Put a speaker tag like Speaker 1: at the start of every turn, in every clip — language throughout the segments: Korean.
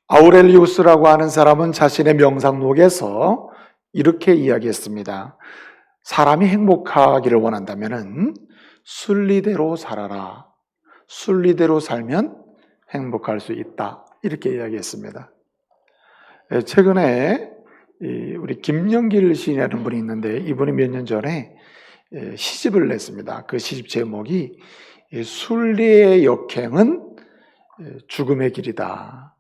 Speaker 1: 아우렐리우스라고 하는 사람은 자신의 명상록에서 이렇게 이야기했습니다. 사람이 행복하기를 원한다면 순리대로 살아라. 순리대로 살면 행복할 수 있다. 이렇게 이야기했습니다. 최근에 우리 김영길 시인이라는 분이 있는데 이분이 몇 년 전에 시집을 냈습니다. 그 시집 제목이 순리의 역행은 죽음의 길이다.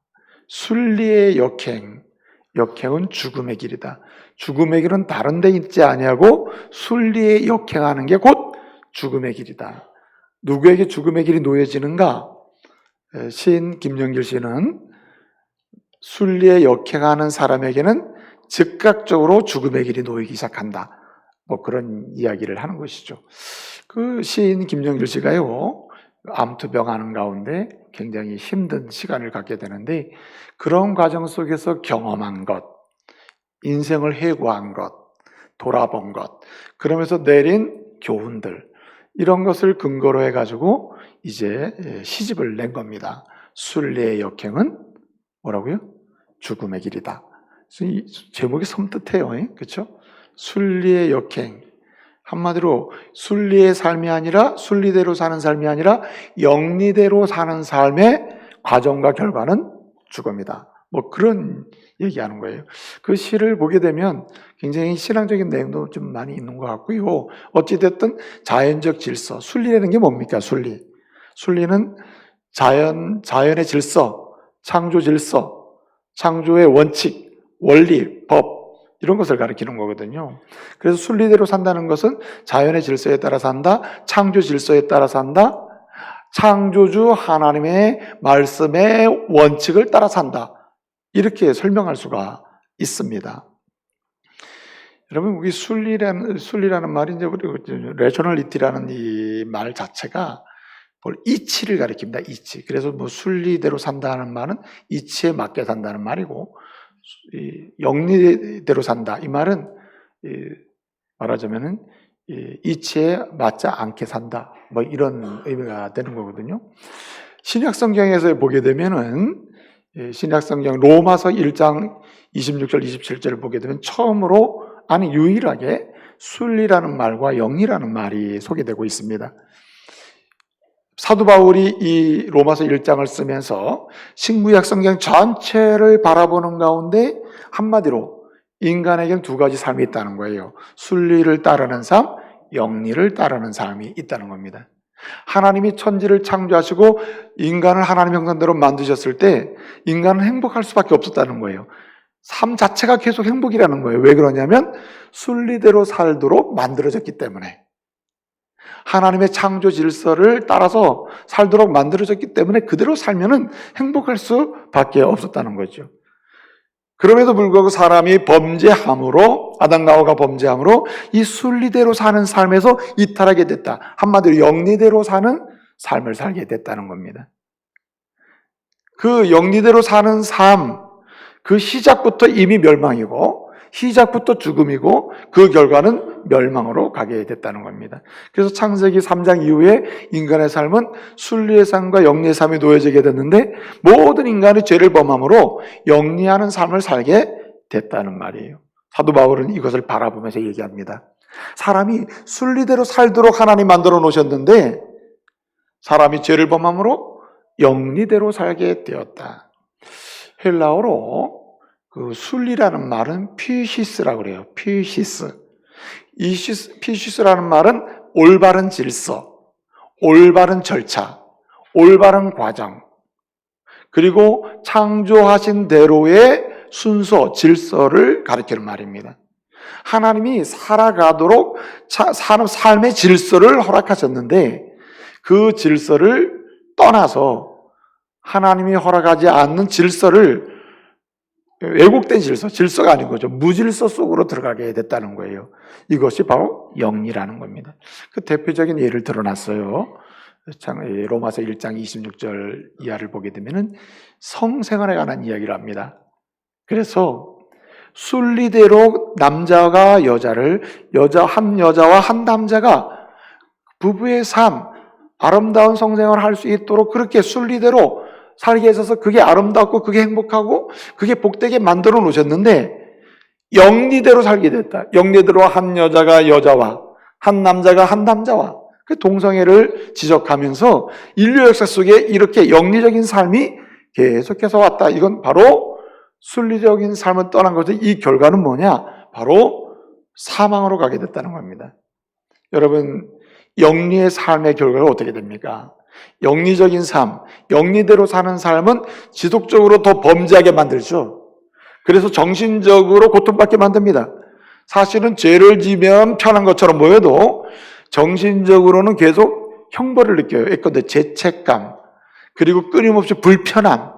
Speaker 1: 순리의 역행은 죽음의 길이다. 죽음의 길은 다른 데 있지 아니하고 순리의 역행하는 게 곧 죽음의 길이다. 누구에게 죽음의 길이 놓여지는가? 시인 김영길 씨는 순리의 역행하는 사람에게는 즉각적으로 죽음의 길이 놓이기 시작한다. 뭐 그런 이야기를 하는 것이죠. 그 시인 김영길 씨가요, 암투병하는 가운데 굉장히 힘든 시간을 갖게 되는데 그런 과정 속에서 경험한 것, 인생을 회고한 것, 돌아본 것, 그러면서 내린 교훈들, 이런 것을 근거로 해가지고 이제 시집을 낸 겁니다. 순리의 역행은 뭐라고요? 죽음의 길이다. 이 제목이 섬뜩해요. 그렇죠? 순리의 역행. 한마디로 순리의 삶이 아니라 순리대로 사는 삶이 아니라 영리대로 사는 삶의 과정과 결과는 죽음이다. 뭐 그런 얘기하는 거예요. 그 시를 보게 되면 굉장히 신앙적인 내용도 좀 많이 있는 것 같고요. 어찌됐든 자연적 질서, 순리라는 게 뭡니까? 순리는 자연의 질서, 창조 질서, 창조의 원칙, 원리, 법, 이런 것을 가리키는 거거든요. 그래서 순리대로 산다는 것은 자연의 질서에 따라 산다, 창조 질서에 따라 산다, 창조주 하나님의 말씀의 원칙을 따라 산다. 이렇게 설명할 수가 있습니다. 여러분, 우리 순리라는 말이 이제 우리 레셔널리티라는 이 말 자체가 이치를 가리킵니다. 이치. 그래서 뭐 순리대로 산다는 말은 이치에 맞게 산다는 말이고, 영리대로 산다. 이 말은 말하자면은 이치에 맞지 않게 산다. 뭐 이런 의미가 되는 거거든요. 신약 성경에서 보게 되면은 신약 성경 로마서 1장 26절 27절을 보게 되면 처음으로 유일하게 순리라는 말과 영리라는 말이 소개되고 있습니다. 사도 바울이 이 로마서 1장을 쓰면서 신구약 성경 전체를 바라보는 가운데 한마디로 인간에게는 두 가지 삶이 있다는 거예요. 순리를 따르는 삶, 영리를 따르는 삶이 있다는 겁니다. 하나님이 천지를 창조하시고 인간을 하나님 형상대로 만드셨을 때 인간은 행복할 수밖에 없었다는 거예요. 삶 자체가 계속 행복이라는 거예요. 왜 그러냐면 순리대로 살도록 만들어졌기 때문에, 하나님의 창조 질서를 따라서 살도록 만들어졌기 때문에 그대로 살면은 행복할 수밖에 없었다는 거죠. 그럼에도 불구하고 사람이 범죄함으로, 아담과 하와가 범죄함으로 이 순리대로 사는 삶에서 이탈하게 됐다. 한마디로 영리대로 사는 삶을 살게 됐다는 겁니다. 그 영리대로 사는 삶, 그 시작부터 이미 멸망이고 시작부터 죽음이고 그 결과는 멸망으로 가게 됐다는 겁니다. 그래서 창세기 3장 이후에 인간의 삶은 순리의 삶과 영리의 삶이 놓여지게 됐는데 모든 인간이 죄를 범함으로 영리하는 삶을 살게 됐다는 말이에요. 사도 바울은 이것을 바라보면서 얘기합니다. 사람이 순리대로 살도록 하나님 만들어 놓으셨는데 사람이 죄를 범함으로 영리대로 살게 되었다. 헬라어로 그 순리라는 말은 피시스라고 그래요. 피시스. 피시스라는 말은 올바른 질서, 올바른 절차, 올바른 과정, 그리고 창조하신 대로의 순서, 질서를 가리키는 말입니다. 하나님이 살아가도록 삶의 질서를 허락하셨는데 그 질서를 떠나서 하나님이 허락하지 않는 질서를, 왜곡된 질서가 아닌 거죠. 무질서 속으로 들어가게 됐다는 거예요. 이것이 바로 영리라는 겁니다. 그 대표적인 예를 들어놨어요. 로마서 1장 26절 이하를 보게 되면은 성생활에 관한 이야기를 합니다. 그래서 순리대로 남자가 한 여자와 한 남자가 부부의 삶, 아름다운 성생활을 할 수 있도록 그렇게 순리대로 살게 하셔서 그게 아름답고 그게 행복하고 그게 복되게 만들어 놓으셨는데 영리대로 살게 됐다. 영리대로 한 여자가 여자와 한 남자가 한 남자와 그 동성애를 지적하면서 인류 역사 속에 이렇게 영리적인 삶이 계속해서 왔다. 이건 바로 순리적인 삶을 떠난 것의 이 결과는 뭐냐? 바로 사망으로 가게 됐다는 겁니다. 여러분, 영리의 삶의 결과가 어떻게 됩니까? 영리적인 삶, 영리대로 사는 삶은 지속적으로 더 범죄하게 만들죠. 그래서 정신적으로 고통받게 만듭니다. 사실은 죄를 지면 편한 것처럼 보여도 정신적으로는 계속 형벌을 느껴요. 예컨대 죄책감, 그리고 끊임없이 불편함,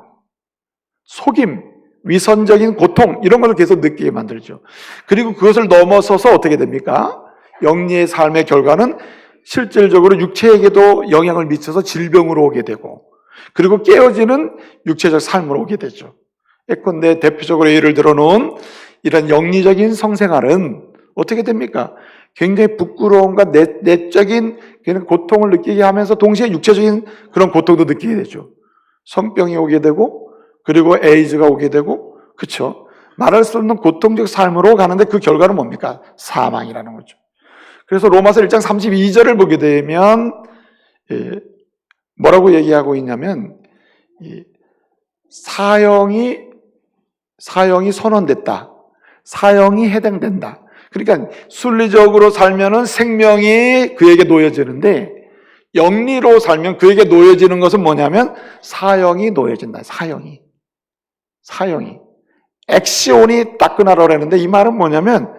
Speaker 1: 속임, 위선적인 고통 이런 것을 계속 느끼게 만들죠. 그리고 그것을 넘어서서 어떻게 됩니까? 영리의 삶의 결과는 실질적으로 육체에게도 영향을 미쳐서 질병으로 오게 되고 그리고 깨어지는 육체적 삶으로 오게 되죠. 예컨대 대표적으로 예를 들어놓은 이런 영리적인 성생활은 어떻게 됩니까? 굉장히 부끄러움과 내적인 고통을 느끼게 하면서 동시에 육체적인 그런 고통도 느끼게 되죠. 성병이 오게 되고 그리고 에이즈가 오게 되고 그렇죠. 말할 수 없는 고통적 삶으로 가는데 그 결과는 뭡니까? 사망이라는 거죠. 그래서 로마서 1장 32절을 보게 되면 뭐라고 얘기하고 있냐면 사형이 선언됐다. 사형이 해당된다. 그러니까 순리적으로 살면은 생명이 그에게 놓여지는데 영리로 살면 그에게 놓여지는 것은 뭐냐면 사형이 놓여진다. 사형이. 액시온이 따끈하라고 그랬는데 이 말은 뭐냐면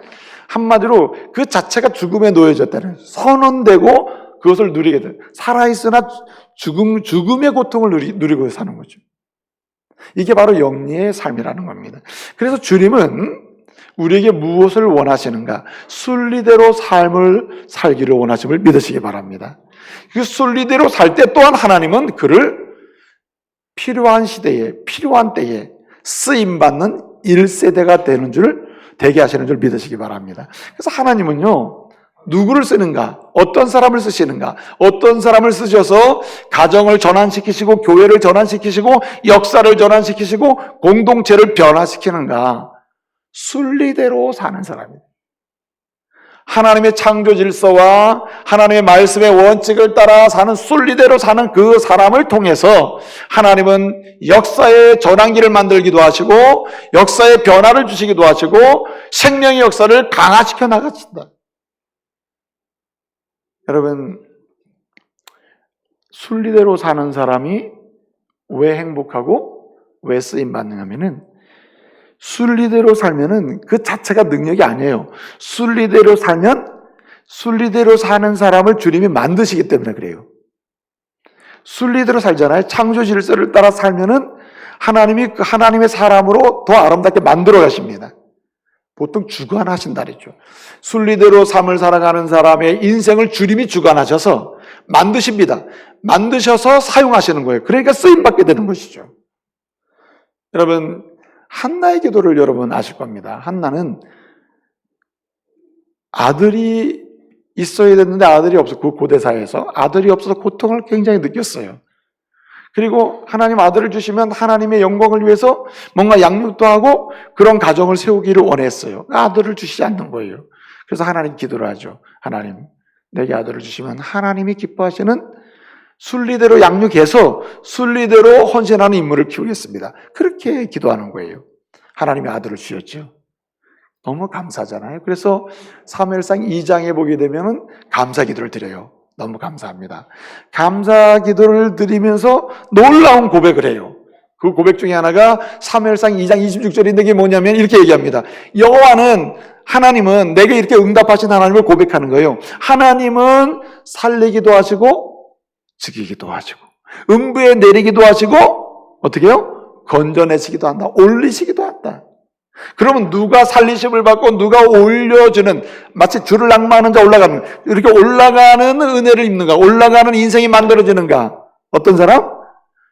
Speaker 1: 한마디로 그 자체가 죽음에 놓여졌다는 선언되고 그것을 누리게 돼. 살아있으나 죽음의 고통을 누리고 사는 거죠. 이게 바로 영리의 삶이라는 겁니다. 그래서 주님은 우리에게 무엇을 원하시는가? 순리대로 삶을 살기를 원하심을 믿으시기 바랍니다. 그 순리대로 살 때 또한 하나님은 그를 필요한 시대에 필요한 때에 쓰임받는 1세대가 되게 하시는 줄 믿으시기 바랍니다. 그래서 하나님은요, 누구를 쓰는가? 어떤 사람을 쓰시는가? 어떤 사람을 쓰셔서 가정을 전환시키시고 교회를 전환시키시고 역사를 전환시키시고 공동체를 변화시키는가? 순리대로 사는 사람입니다. 하나님의 창조 질서와 하나님의 말씀의 원칙을 따라 사는 순리대로 사는 그 사람을 통해서 하나님은 역사의 전환기를 만들기도 하시고 역사의 변화를 주시기도 하시고 생명의 역사를 강화시켜 나가신다. 여러분, 순리대로 사는 사람이 왜 행복하고 왜 쓰임받느냐면은 순리대로 살면은 그 자체가 능력이 아니에요. 순리대로 살면 순리대로 사는 사람을 주님이 만드시기 때문에 그래요. 순리대로 살잖아요. 창조 질서를 따라 살면은 하나님이 그 하나님의 사람으로 더 아름답게 만들어 가십니다. 보통 주관하신다 그랬죠. 순리대로 삶을 살아가는 사람의 인생을 주님이 주관하셔서 만드십니다. 만드셔서 사용하시는 거예요. 그러니까 쓰임받게 되는 것이죠. 여러분, 한나의 기도를 여러분 아실 겁니다. 한나는 아들이 있어야 됐는데 아들이 없어. 그 고대사에서 아들이 없어서 고통을 굉장히 느꼈어요. 그리고 하나님 아들을 주시면 하나님의 영광을 위해서 뭔가 양육도 하고 그런 가정을 세우기를 원했어요. 아들을 주시지 않는 거예요. 그래서 하나님 기도를 하죠. 하나님, 내게 아들을 주시면 하나님이 기뻐하시는 순리대로 양육해서 순리대로 헌신하는 인물을 키우겠습니다. 그렇게 기도하는 거예요. 하나님이 아들을 주셨죠. 너무 감사하잖아요. 그래서 사무엘상 2장에 보게 되면 감사 기도를 드려요. 너무 감사합니다. 감사 기도를 드리면서 놀라운 고백을 해요. 그 고백 중에 하나가 사무엘상 2장 26절인데 이게 뭐냐면 이렇게 얘기합니다. 하나님은 내게 이렇게 응답하신 하나님을 고백하는 거예요. 하나님은 살리기도 하시고 죽이기도 하시고 음부에 내리기도 하시고 어떻게 해요? 건져내시기도 한다. 올리시기도 한다. 그러면 누가 살리심을 받고 누가 올려주는, 마치 주를 낭만하는 자 올라가는, 이렇게 올라가는 은혜를 입는가, 올라가는 인생이 만들어지는가? 어떤 사람?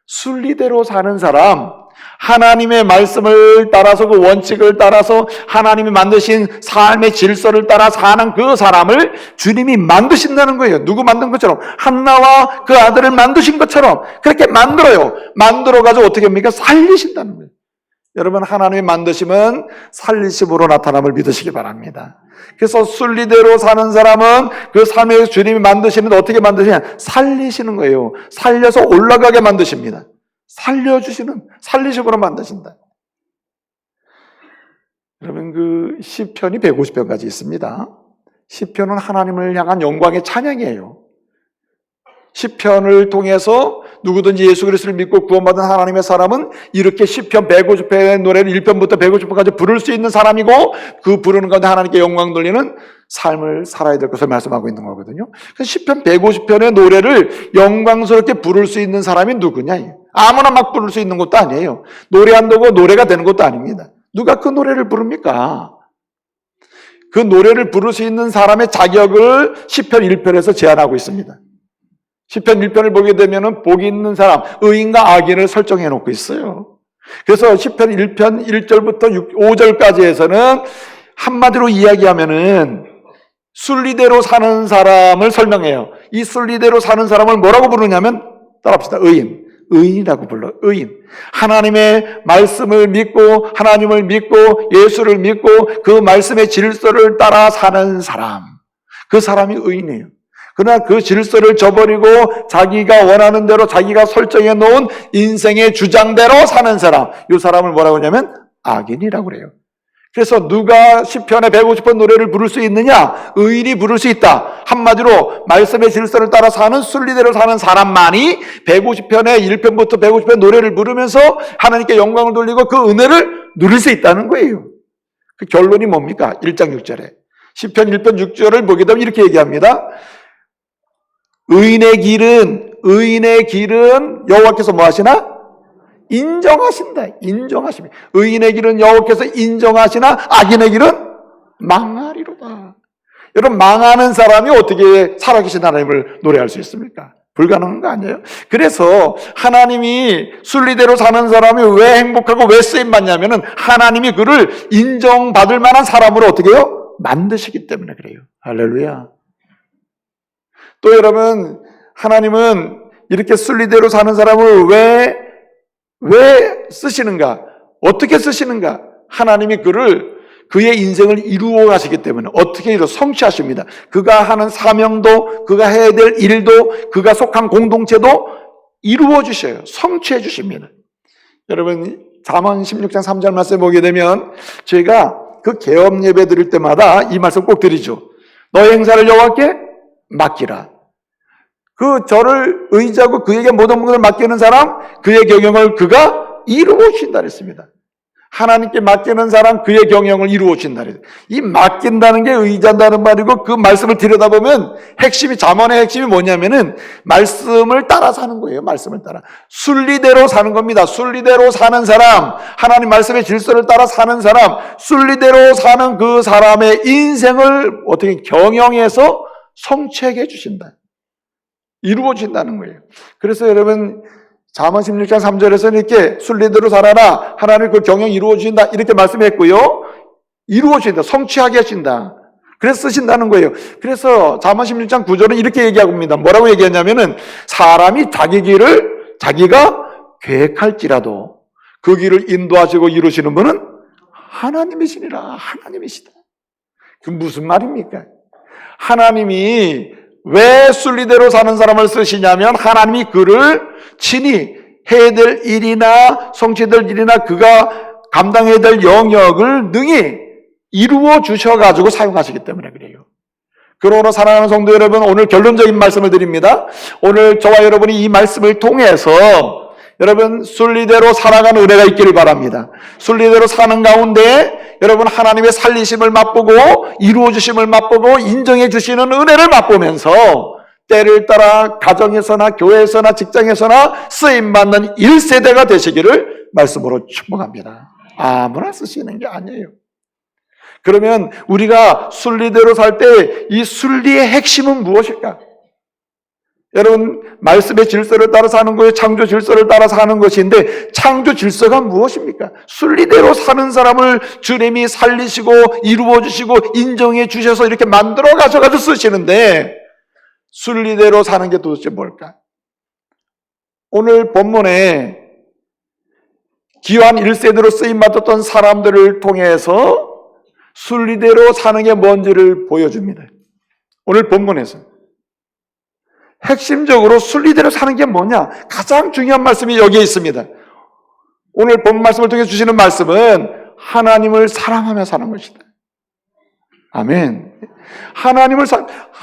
Speaker 1: 순리대로 사는 사람, 하나님의 말씀을 따라서 그 원칙을 따라서 하나님이 만드신 삶의 질서를 따라 사는 그 사람을 주님이 만드신다는 거예요. 누구 만든 것처럼 한나와 그 아들을 만드신 것처럼 그렇게 만들어요. 만들어가지고 어떻게 합니까? 살리신다는 거예요. 여러분, 하나님의 만드심은 살리심으로 나타남을 믿으시기 바랍니다. 그래서 순리대로 사는 사람은 그 삶의 주님이 만드시는데 어떻게 만드시냐? 살리시는 거예요. 살려서 올라가게 만드십니다. 살리심으로 만드신다. 여러분, 그 시편이 150편까지 있습니다. 시편은 하나님을 향한 영광의 찬양이에요. 시편을 통해서 누구든지 예수 그리스도를 믿고 구원받은 하나님의 사람은 이렇게 시편 150편의 노래를 1편부터 150편까지 부를 수 있는 사람이고, 그 부르는 가운데 하나님께 영광 돌리는 삶을 살아야 될 것을 말씀하고 있는 거거든요. 시편 150편의 노래를 영광스럽게 부를 수 있는 사람이 누구냐? 아무나 막 부를 수 있는 것도 아니에요. 노래한다고 노래가 되는 것도 아닙니다. 누가 그 노래를 부릅니까? 그 노래를 부를 수 있는 사람의 자격을 시편 1편에서 제안하고 있습니다. 시편 1편을 보게 되면 복이 있는 사람, 의인과 악인을 설정해 놓고 있어요. 그래서 시편 1편 1절부터 5절까지에서는 한마디로 이야기하면은 순리대로 사는 사람을 설명해요. 이 순리대로 사는 사람을 뭐라고 부르냐면, 따라합시다. 의인이라고 불러. 의인. 하나님의 말씀을 믿고, 하나님을 믿고, 예수를 믿고, 그 말씀의 질서를 따라 사는 사람. 그 사람이 의인이에요. 그러나 그 질서를 저버리고 자기가 원하는 대로 자기가 설정해 놓은 인생의 주장대로 사는 사람, 이 사람을 뭐라고 하냐면 악인이라고 그래요. 그래서 누가 시편의 150편 노래를 부를 수 있느냐? 의인이 부를 수 있다. 한마디로 말씀의 질서를 따라 사는 순리대로 사는 사람만이 150편의 1편부터 150편 노래를 부르면서 하나님께 영광을 돌리고 그 은혜를 누릴 수 있다는 거예요. 그 결론이 뭡니까? 1장 6절에 시편 1편 6절을 보게 되면 이렇게 얘기합니다. 의인의 길은 여호와께서 뭐 하시나? 인정하신다. 인정하십니다. 의인의 길은 여호와께서 인정하시나 악인의 길은 망하리로다. 여러분, 망하는 사람이 어떻게 살아계신 하나님을 노래할 수 있습니까? 불가능한 거 아니에요? 그래서 하나님이 순리대로 사는 사람이 왜 행복하고 왜 쓰임받냐면은 하나님이 그를 인정받을 만한 사람으로 어떻게 해요? 만드시기 때문에 그래요. 할렐루야. 또 여러분, 하나님은 이렇게 순리대로 사는 사람을 왜 쓰시는가? 어떻게 쓰시는가? 하나님이 그의 인생을 이루어 가시기 때문에 어떻게 성취하십니다. 그가 하는 사명도, 그가 해야 될 일도, 그가 속한 공동체도 이루어 주셔요. 성취해 주십니다. 여러분, 잠언 16장 3절 말씀 보게 되면 저희가 그 개업 예배 드릴 때마다 이 말씀 꼭 드리죠. 너의 행사를 여호와께 맡기라. 그 저를 의지하고 그에게 모든 것을 맡기는 사람, 그의 경영을 그가 이루어 주신다 그랬습니다. 하나님께 맡기는 사람, 그의 경영을 이루어 주신다 그랬어요. 이 맡긴다는 게 의지한다는 말이고, 그 말씀을 들여다보면 잠언의 핵심이 뭐냐면은 말씀을 따라 사는 거예요. 말씀을 따라. 순리대로 사는 겁니다. 순리대로 사는 사람, 하나님 말씀의 질서를 따라 사는 사람, 순리대로 사는 그 사람의 인생을 어떻게 경영해서 성취하게 해주신다. 이루어진다는 거예요. 그래서 여러분, 잠언 16장 3절에서는 이렇게 순리대로 살아라, 하나님 그 경영 이루어진다 이렇게 말씀했고요. 이루어진다, 성취하게 하신다. 그래서 쓰신다는 거예요. 그래서 잠언 16장 9절은 이렇게 얘기하고 있습니다. 뭐라고 얘기했냐면은 사람이 자기 길을 자기가 계획할지라도 그 길을 인도하시고 이루시는 분은 하나님이시니라. 하나님이시다. 그 무슨 말입니까? 하나님이 왜 순리대로 사는 사람을 쓰시냐면 하나님이 그를 친히 해야 될 일이나 성취될 일이나 그가 감당해야 될 영역을 능히 이루어 주셔가지고 사용하시기 때문에 그래요. 그러므로 사랑하는 성도 여러분, 오늘 결론적인 말씀을 드립니다. 오늘 저와 여러분이 이 말씀을 통해서 여러분 순리대로 살아가는 은혜가 있기를 바랍니다. 순리대로 사는 가운데 여러분 하나님의 살리심을 맛보고 이루어주심을 맛보고 인정해 주시는 은혜를 맛보면서 때를 따라 가정에서나 교회에서나 직장에서나 쓰임받는 1세대가 되시기를 말씀으로 축복합니다. 아무나 쓰시는 게 아니에요. 그러면 우리가 순리대로 살 때 이 순리의 핵심은 무엇일까? 여러분, 말씀의 질서를 따라서 하는 거예요? 창조 질서를 따라서 하는 것인데, 창조 질서가 무엇입니까? 순리대로 사는 사람을 주님이 살리시고 이루어 주시고 인정해 주셔서 이렇게 만들어 가셔가지고 쓰시는데, 순리대로 사는 게 도대체 뭘까? 오늘 본문에 기환 1세대로 쓰임받았던 사람들을 통해서 순리대로 사는 게 뭔지를 보여줍니다. 오늘 본문에서 핵심적으로 순리대로 사는 게 뭐냐? 가장 중요한 말씀이 여기에 있습니다. 오늘 본 말씀을 통해 주시는 말씀은 하나님을 사랑하며 사는 것이다. 아멘.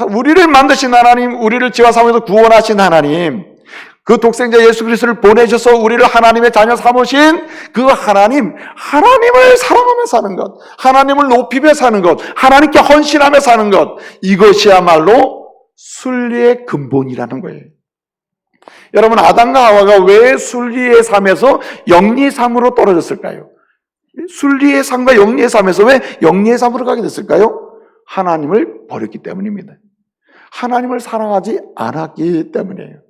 Speaker 1: 우리를 만드신 하나님, 우리를 지와 사방에서 구원하신 하나님, 그 독생자 예수 그리스도를 보내셔서 우리를 하나님의 자녀 삼으신 그 하나님을 사랑하며 사는 것, 하나님을 높이며 사는 것, 하나님께 헌신하며 사는 것, 이것이야말로 순리의 근본이라는 거예요. 여러분, 아담과 하와가 왜 순리의 삶에서 영리의 삶으로 떨어졌을까요? 순리의 삶과 영리의 삶에서 왜 영리의 삶으로 가게 됐을까요? 하나님을 버렸기 때문입니다. 하나님을 사랑하지 않았기 때문이에요.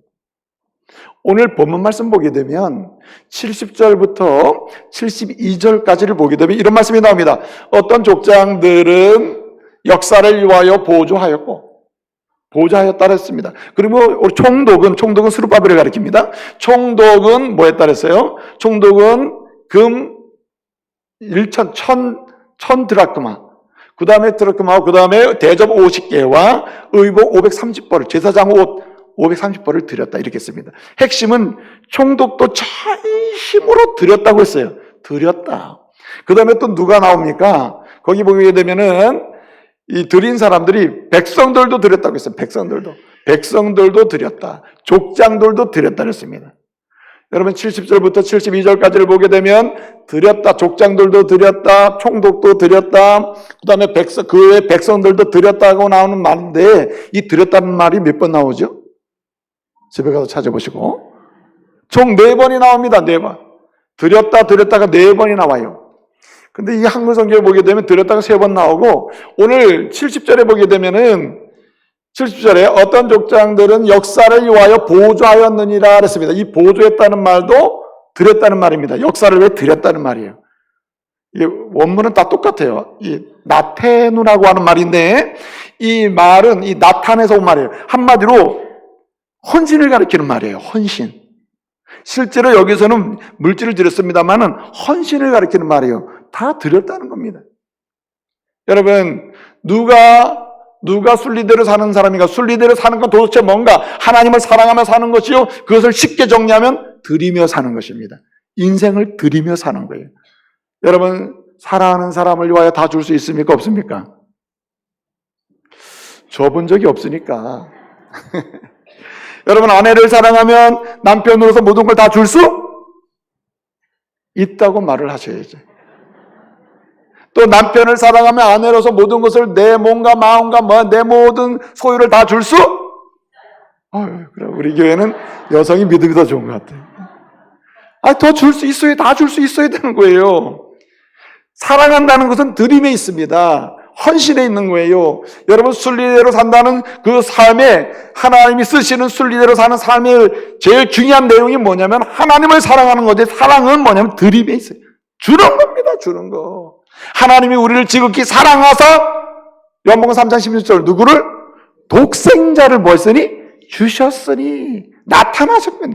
Speaker 1: 오늘 본문 말씀 보게 되면 70절부터 72절까지를 보게 되면 이런 말씀이 나옵니다. 어떤 족장들은 역사를 위하여 보조하였다 했습니다. 그리고 총독은 스룹바벨을 가리킵니다. 총독은 뭐 했다 그랬어요? 총독은 금 1,000 드라크마, 그 다음에 드라크마와 그 다음에 대접 50개와 의복 530벌을, 제사장 옷 530벌을 드렸다 이렇게 했습니다. 핵심은 총독도 전심으로 드렸다고 했어요. 드렸다. 그 다음에 또 누가 나옵니까? 거기 보게 되면은 이 드린 사람들이 백성들도 드렸다고 했어요. 백성들도 드렸다. 족장들도 드렸다 그랬습니다. 여러분 70절부터 72절까지를 보게 되면 드렸다, 족장들도 드렸다, 총독도 드렸다, 그 다음에 그 외 백성들도 드렸다고 나오는 말인데, 이 드렸다는 말이 몇 번 나오죠? 집에 가서 찾아보시고. 총 4번이 나옵니다. 4번. 드렸다가 4번이 나와요. 근데 이 한글 성경을 보게 되면 드렸다가 3번 나오고, 오늘 70절에 보게 되면은 70절에 어떤 족장들은 역사를 위하여 보조하였느니라 그랬습니다. 이 보조했다는 말도 드렸다는 말입니다. 역사를 왜 드렸다는 말이에요. 이게 원문은 다 똑같아요. 이 나테누라고 하는 말인데, 이 말은 이 나탄에서 온 말이에요. 한마디로 헌신을 가리키는 말이에요. 헌신. 실제로 여기서는 물질을 드렸습니다만은 헌신을 가리키는 말이에요. 다 드렸다는 겁니다. 여러분, 누가 순리대로 사는 사람인가? 순리대로 사는 건 도대체 뭔가? 하나님을 사랑하며 사는 것이요. 그것을 쉽게 정리하면 드리며 사는 것입니다. 인생을 드리며 사는 거예요. 여러분, 사랑하는 사람을 위하여 다 줄 수 있습니까? 없습니까? 줘본 적이 없으니까. 여러분, 아내를 사랑하면 남편으로서 모든 걸 다 줄 수 있다고 말을 하셔야죠. 또 남편을 사랑하면 아내로서 모든 것을 내 몸과 마음과 내 모든 소유를 다 줄 수? 그래, 우리 교회는 여성이 믿음이 더 좋은 것 같아요. 더 줄 수 있어요. 다 줄 수 있어야 되는 거예요. 사랑한다는 것은 드림에 있습니다. 헌신에 있는 거예요. 여러분, 순리대로 산다는 그 삶에, 하나님이 쓰시는 순리대로 사는 삶의 제일 중요한 내용이 뭐냐면 하나님을 사랑하는 거지. 사랑은 뭐냐면 드림에 있어요. 주는 겁니다. 주는 거. 하나님이 우리를 지극히 사랑하사 요한복음 3장 16절 누구를? 독생자를 뭐 했으니? 주셨으니. 나타나셨고요.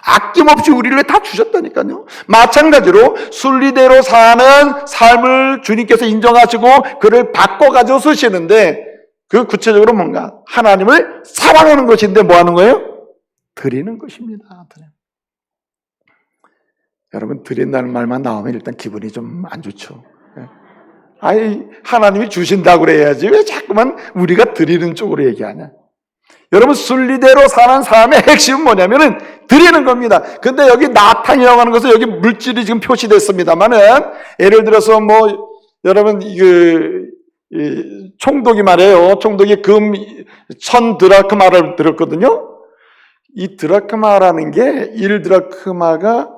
Speaker 1: 아낌없이 우리를 다 주셨다니까요. 마찬가지로 순리대로 사는 삶을 주님께서 인정하시고 그를 바꿔가지고 쓰시는데, 그 구체적으로 뭔가 하나님을 사랑하는 것인데 뭐 하는 거예요? 드리는 것입니다. 여러분, 드린다는 말만 나오면 일단 기분이 좀 안 좋죠. 하나님이 주신다고 그래야지 왜 자꾸만 우리가 드리는 쪽으로 얘기하냐. 여러분, 순리대로 사는 삶의 핵심은 뭐냐면은 드리는 겁니다. 근데 여기 나탄이라고 하는 것은 여기 물질이 지금 표시됐습니다만은, 예를 들어서 여러분 총독이 말이에요. 총독이 금 1000 드라크마를 들었거든요. 이 드라크마라는 게 1드라크마가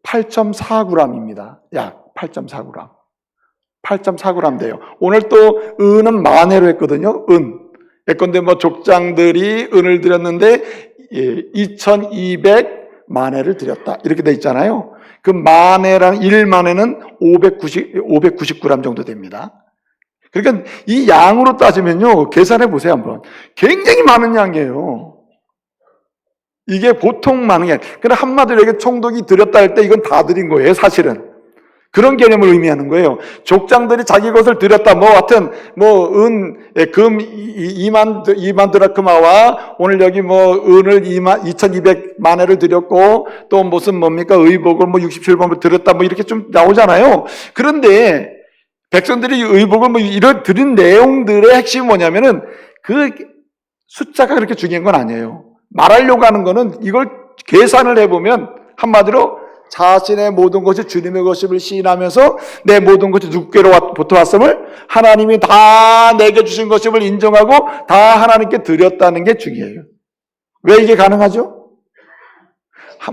Speaker 1: 8.4g입니다. 약 8.4g 돼요. 오늘 또 은은 만회로 했거든요. 은. 예컨대 뭐 족장들이 은을 드렸는데 2200마네를 드렸다. 이렇게 돼 있잖아요. 그 마네라는 1마네는 599g 정도 됩니다. 그러니까 이 양으로 따지면요, 계산해 보세요 한번. 굉장히 많은 양이에요. 이게 보통 많은 게 아니에요. 그러나 한마디로 이게 총독이 드렸다 할 때 이건 다 드린 거예요, 사실은. 그런 개념을 의미하는 거예요. 족장들이 자기 것을 드렸다. 뭐 하여튼 금 2만 드라크마와 오늘 여기 뭐 은을 2200마네를 드렸고 또 무슨 뭡니까 의복을 뭐 67번을 드렸다 뭐 이렇게 좀 나오잖아요. 그런데 백성들이 의복을 뭐 이런 드린 내용들의 핵심이 뭐냐면은 그 숫자가 그렇게 중요한 건 아니에요. 말하려고 하는 거는 이걸 계산을 해보면 한마디로 자신의 모든 것이 주님의 것임을 시인하면서 내 모든 것이 누구께로부터 왔음을 하나님이 다 내게 주신 것임을 인정하고 다 하나님께 드렸다는 게 중요해요. 왜 이게 가능하죠?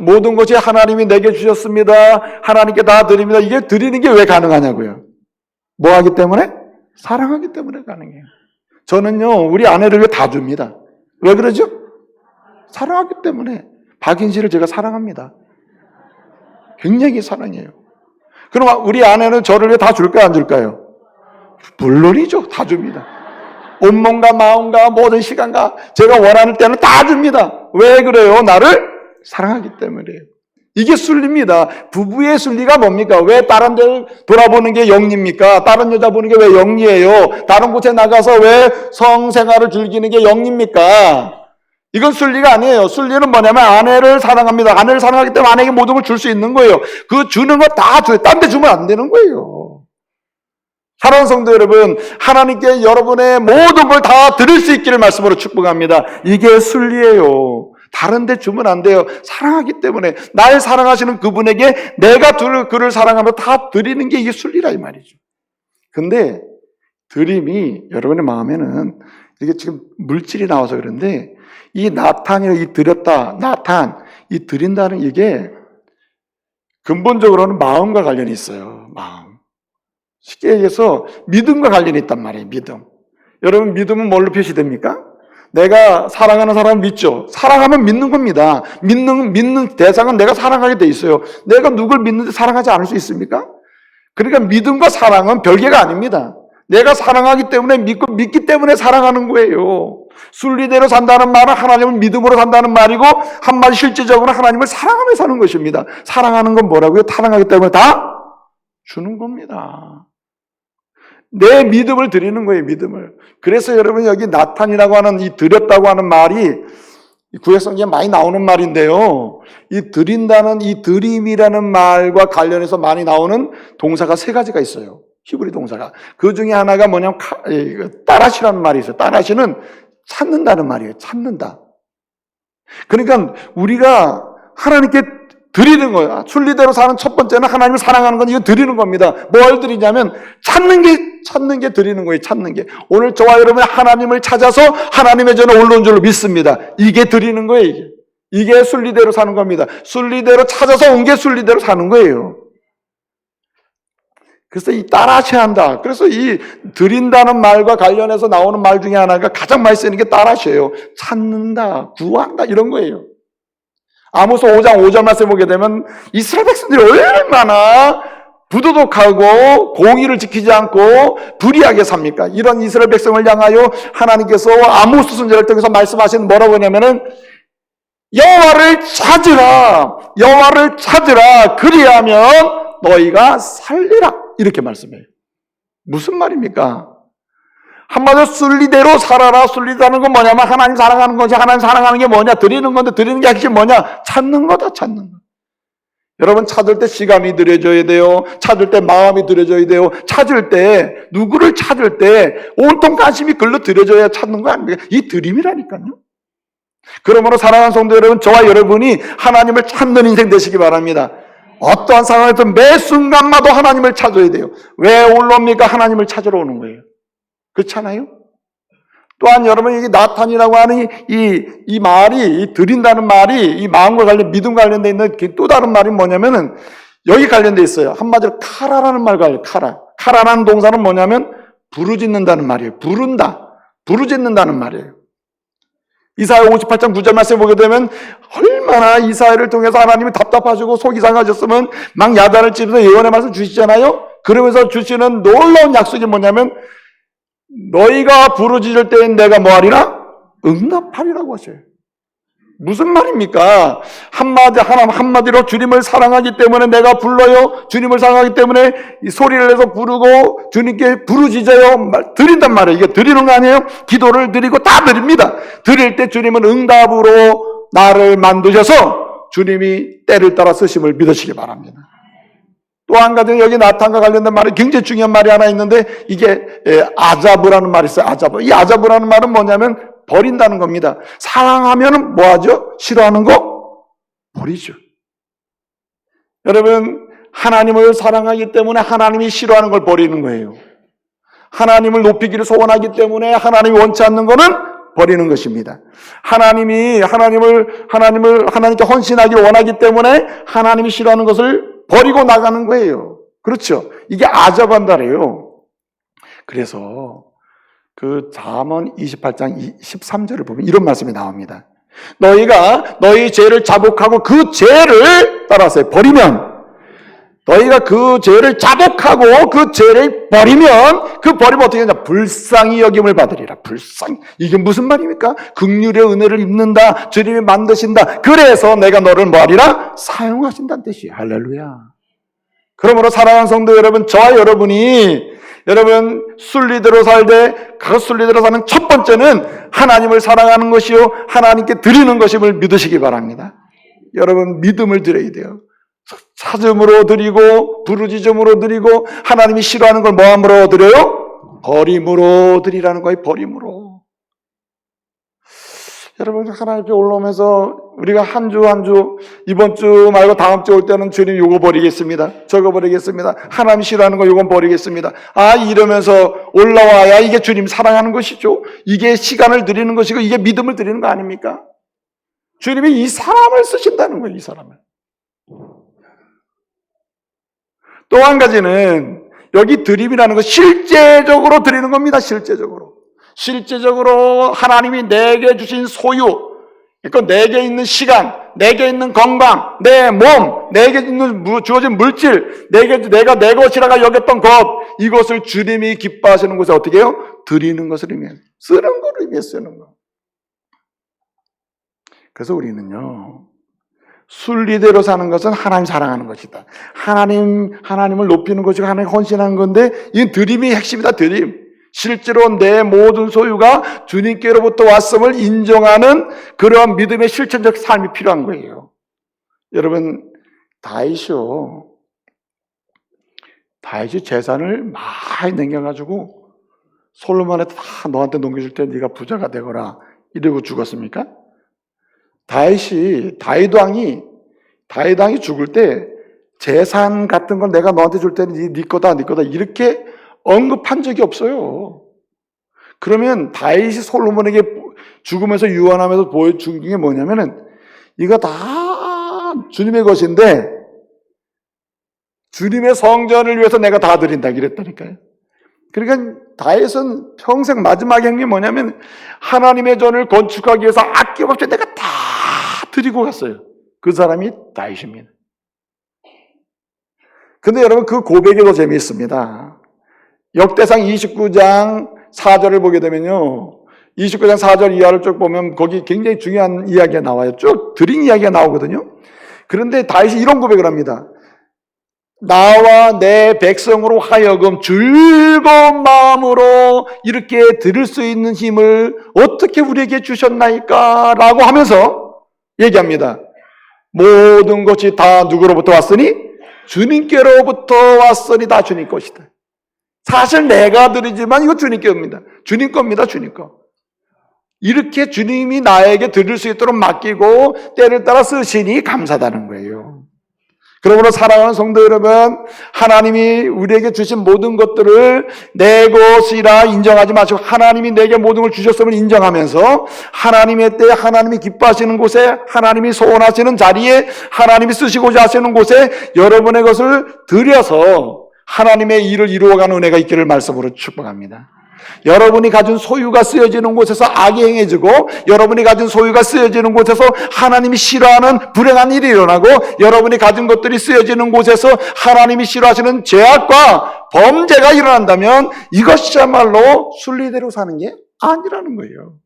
Speaker 1: 모든 것이 하나님이 내게 주셨습니다. 하나님께 다 드립니다. 이게 드리는 게 왜 가능하냐고요. 뭐 하기 때문에? 사랑하기 때문에 가능해요. 저는요 우리 아내를 다 줍니다. 왜 그러죠? 사랑하기 때문에. 박인실을 제가 사랑합니다. 굉장히 사랑해요. 그럼 우리 아내는 저를 왜 다 줄까요? 안 줄까요? 물론이죠. 다 줍니다. 온몸과 마음과 모든 시간과 제가 원하는 때는 다 줍니다. 왜 그래요? 나를 사랑하기 때문에요. 이게 순리입니다. 부부의 순리가 뭡니까? 왜 다른 데를 돌아보는 게 영리입니까? 다른 여자 보는 게 왜 영리해요? 다른 곳에 나가서 왜 성생활을 즐기는 게 영리입니까? 이건 순리가 아니에요. 순리는 뭐냐면 아내를 사랑합니다. 아내를 사랑하기 때문에 아내에게 모든 걸 줄 수 있는 거예요. 그 주는 거 다 줘요. 딴 데 주면 안 되는 거예요. 사랑하는 성도 여러분, 하나님께 여러분의 모든 걸 다 드릴 수 있기를 말씀으로 축복합니다. 이게 순리예요. 다른 데 주면 안 돼요. 사랑하기 때문에 날 사랑하시는 그분에게 내가 그를 사랑하며 다 드리는 게 이게 순리라 이 말이죠. 근데 드림이 여러분의 마음에는 이게 지금 물질이 나와서 그런데 이 나탄이 이 드렸다, 나탄, 이 드린다는 이게 근본적으로는 마음과 관련이 있어요. 마음. 쉽게 얘기해서 믿음과 관련이 있단 말이에요. 믿음. 여러분 믿음은 뭘로 표시됩니까? 내가 사랑하는 사람을 믿죠. 사랑하면 믿는 겁니다. 믿는 대상은 내가 사랑하게 돼 있어요. 내가 누굴 믿는데 사랑하지 않을 수 있습니까? 그러니까 믿음과 사랑은 별개가 아닙니다. 내가 사랑하기 때문에 믿기 때문에 사랑하는 거예요. 순리대로 산다는 말은 하나님을 믿음으로 산다는 말이고 한마디 실제적으로 하나님을 사랑하며 사는 것입니다. 사랑하는 건 뭐라고요? 사랑하기 때문에 다 주는 겁니다. 내 믿음을 드리는 거예요. 믿음을. 그래서 여러분 여기 나탄이라고 하는 이 드렸다고 하는 말이 구약성경에 많이 나오는 말인데요. 이 드린다는 이 드림이라는 말과 관련해서 많이 나오는 동사가 세 가지가 있어요. 히브리 동사가. 그 중에 하나가 뭐냐면 따라시라는 말이 있어요. 따라시는 찾는다는 말이에요. 찾는다. 그러니까 우리가 하나님께 드리는 거예요. 순리대로 사는 첫 번째는 하나님을 사랑하는 건 이거 드리는 겁니다. 뭘 드리냐면 찾는 게 드리는 거예요. 찾는 게. 오늘 저와 여러분이 하나님을 찾아서 하나님의 전에 올라온 줄로 믿습니다. 이게 드리는 거예요. 이게 순리대로 사는 겁니다. 순리대로 찾아서 온 게 순리대로 사는 거예요. 그래서 이 따라셔야 한다. 그래서 이 드린다는 말과 관련해서 나오는 말 중에 하나가 가장 많이 쓰는 게 따라셔예요. 찾는다, 구한다 이런 거예요. 아모스 5장 5절 말씀 보게 되면 이스라엘 백성들이 얼마나 부도덕하고 공의를 지키지 않고 불의하게 삽니까? 이런 이스라엘 백성을 향하여 하나님께서 아모스 선지자를 통해서 말씀하시는 뭐라고 하냐면은 여호와를 찾으라 그리하면 너희가 살리라 이렇게 말씀해요. 무슨 말입니까? 한마디로 순리대로 살아라. 순리라는 건 뭐냐면 하나님 사랑하는 거지. 하나님 사랑하는 게 뭐냐? 드리는 건데 드리는 게 핵심 뭐냐? 찾는 거다. 찾는 거. 여러분 찾을 때 시간이 들여져야 돼요. 찾을 때 마음이 들여져야 돼요. 찾을 때 누구를 찾을 때 온통 관심이 글로 들여져야 찾는 거 아닙니까? 이 드림이라니까요. 그러므로 사랑하는 성도 여러분, 저와 여러분이 하나님을 찾는 인생 되시기 바랍니다. 어떠한 상황에서 매 순간마다 하나님을 찾아야 돼요. 왜 올라옵니까? 하나님을 찾으러 오는 거예요. 그렇잖아요? 또한 여러분 여기 나탄이라고 하는 이 말이 이 드린다는 말이 이 마음과 관련 믿음 관련돼 있는 또 다른 말이 뭐냐면은 여기 관련돼 있어요. 한마디로 카라라는 말과 카라라는 동사는 뭐냐면 부르짖는다는 말이에요. 부른다. 부르짖는다는 말이에요. 이사야 58장 9절 말씀에 보게 되면 얼마나 이사야를 통해서 하나님이 답답하시고 속이 상하셨으면 막 야단을 치면서 예언의 말씀 주시잖아요. 그러면서 주시는 놀라운 약속이 뭐냐면 너희가 부르짖을 때엔 내가 뭐하리라? 응답하리라고 하셔요. 무슨 말입니까? 한마디로 주님을 사랑하기 때문에 내가 불러요. 주님을 사랑하기 때문에 이 소리를 내서 부르고 주님께 부르짖어요. 드린단 말이에요. 이게 드리는 거 아니에요? 기도를 드리고 다 드립니다. 드릴 때 주님은 응답으로 나를 만드셔서 주님이 때를 따라 쓰심을 믿으시기 바랍니다. 또 한 가지는 여기 나탄과 관련된 말이 굉장히 중요한 말이 하나 있는데 이게 아자브라는 말이 있어요. 아자브. 이 아자브라는 말은 뭐냐면 버린다는 겁니다. 사랑하면 뭐하죠? 싫어하는 거 버리죠. 여러분, 하나님을 사랑하기 때문에 하나님이 싫어하는 걸 버리는 거예요. 하나님을 높이기를 소원하기 때문에 하나님이 원치 않는 거는 버리는 것입니다. 하나님께 헌신하기를 원하기 때문에 하나님이 싫어하는 것을 버리고 나가는 거예요. 그렇죠? 이게 아자반다래요. 그래서 그 잠언 28장 13절을 보면 이런 말씀이 나옵니다. 너희가 너희 죄를 자복하고 그 죄를 따라서 버리면 너희가 그 죄를 자복하고 그 죄를 버리면 그 버리면 어떻게 하냐? 불쌍히 여김을 받으리라. 불쌍히. 이게 무슨 말입니까? 긍휼의 은혜를 입는다. 주님이 만드신다. 그래서 내가 너를 뭐하리라? 사용하신다는 뜻이에요. 할렐루야. 그러므로 사랑하는 성도 여러분, 저와 여러분이 여러분 순리대로 살되 그 순리대로 사는 첫 번째는 하나님을 사랑하는 것이요 하나님께 드리는 것임을 믿으시기 바랍니다. 여러분 믿음을 드려야 돼요. 찾음으로 드리고 부르짖음으로 드리고 하나님이 싫어하는 걸 뭐함으로 드려요? 버림으로 드리라는 거예요. 버림으로. 여러분 하나님께 올라오면서 우리가 한 주 이번 주 말고 다음 주 올 때는 주님 요거 버리겠습니다. 저거 버리겠습니다. 하나님 싫어하는 거 요건 버리겠습니다. 이러면서 올라와야 이게 주님 사랑하는 것이죠. 이게 시간을 드리는 것이고 이게 믿음을 드리는 거 아닙니까? 주님이 이 사람을 쓰신다는 거예요. 이 사람을. 또 한 가지는 여기 드림이라는 건 실제적으로 드리는 겁니다. 실제적으로 하나님이 내게 주신 소유, 그러니까 내게 있는 시간, 내게 있는 건강, 내 몸, 내게 있는 주어진 물질, 내가 내 것이라가 여겼던 것, 이것을 주님이 기뻐하시는 곳에 어떻게 해요? 드리는 것을 의미해요. 쓰는 걸 의미해 쓰는 거. 그래서 우리는요, 순리대로 사는 것은 하나님 사랑하는 것이다. 하나님을 높이는 것이고 하나님 헌신하는 건데, 이 드림이 핵심이다, 드림. 실제로 내 모든 소유가 주님께로부터 왔음을 인정하는 그러한 믿음의 실천적 삶이 필요한 거예요. 여러분, 다윗이 재산을 많이 남겨가지고 솔로몬한테 다 너한테 넘겨줄 때 네가 부자가 되거라 이러고 죽었습니까? 다윗 왕이 죽을 때 재산 같은 건 내가 너한테 줄 때는 네 거다 이렇게 언급한 적이 없어요. 그러면 다윗이 솔로몬에게 죽으면서 유언하면서 보여준 게 뭐냐면은 이거 다 주님의 것인데 주님의 성전을 위해서 내가 다 드린다 이랬다니까요. 그러니까 다윗은 평생 마지막 행동이 뭐냐면 하나님의 전을 건축하기 위해서 아낌없이 내가 다 드리고 갔어요. 그 사람이 다윗입니다. 근데 여러분 그 고백이 더 재미있습니다. 역대상 29장 4절을 보게 되면요. 29장 4절 이하를 쭉 보면 거기 굉장히 중요한 이야기가 나와요. 쭉 드린 이야기가 나오거든요. 그런데 다윗이 이런 고백을 합니다. 나와 내 백성으로 하여금 즐거운 마음으로 이렇게 들을 수 있는 힘을 어떻게 우리에게 주셨나이까? 라고 하면서 얘기합니다. 모든 것이 다 누구로부터 왔으니? 주님께로부터 왔으니 다 주님 것이다. 사실 내가 드리지만 이거 주님께 옵니다. 주님 겁니다. 주님 거. 이렇게 주님이 나에게 드릴 수 있도록 맡기고 때를 따라 쓰시니 감사하다는 거예요. 그러므로 사랑하는 성도 여러분, 하나님이 우리에게 주신 모든 것들을 내 것이라 인정하지 마시고 하나님이 내게 모든 걸 주셨음을 인정하면서 하나님의 때에 하나님이 기뻐하시는 곳에 하나님이 소원하시는 자리에 하나님이 쓰시고자 하시는 곳에 여러분의 것을 드려서 하나님의 일을 이루어가는 은혜가 있기를 말씀으로 축복합니다. 여러분이 가진 소유가 쓰여지는 곳에서 악이 행해지고, 여러분이 가진 소유가 쓰여지는 곳에서 하나님이 싫어하는 불행한 일이 일어나고, 여러분이 가진 것들이 쓰여지는 곳에서 하나님이 싫어하시는 죄악과 범죄가 일어난다면 이것이야말로 순리대로 사는 게 아니라는 거예요.